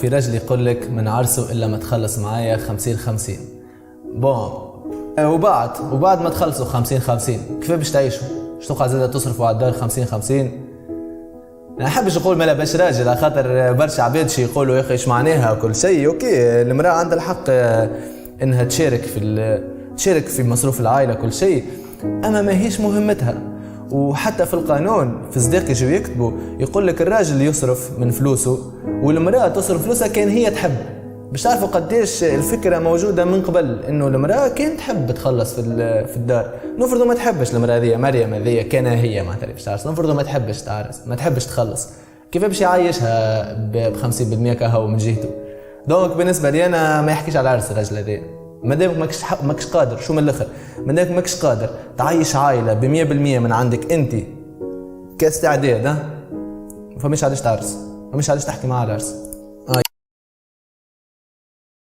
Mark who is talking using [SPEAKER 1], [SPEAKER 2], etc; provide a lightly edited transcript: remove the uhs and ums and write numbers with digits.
[SPEAKER 1] في رجل يقول لك من عرسه إلا ما تخلص معايا 50-50. بون وبعد ما تخلصوا 50-50 كيف باش تعيشوا؟ باش تبقى زادة تصرفوا على الدار 50-50؟ ما نحبش نقول مالا باش راجل، على خاطر برشا عباد شي يقولوا يا اخي ايش معناها كل شيء. اوكي، المرأة عندها الحق انها تشارك في مصروف العائلة كل شيء، اما ما هيش مهمتها. وحتى في القانون في صديقي جو يكتبوا يقول لك الراجل يصرف من فلوسه والمرأة تصرف فلوسها كان هي تحب. باش تعرفوا قديش الفكرة موجودة من قبل، انه المرأة كانت تحب تخلص في الدار. نفرضوا ما تحبش المرأة ذي، مريم هذيا كان هي ما تعرفش تعرس، نفرضوا ما تحبش تعرس، ما تحبش تخلص، كيف باش يعيشها ب 50% كهو من جهته؟ دونك بالنسبة لي انا ما يحكيش على عرس الرجل هذا، مادامك ماكش قادر، شو من الاخر، مادامك ماكش قادر تعيش عائلة ب100% من عندك انت كاستعداد، فمش علاش تعرس، فمش علاش تحكي معاه على العرس.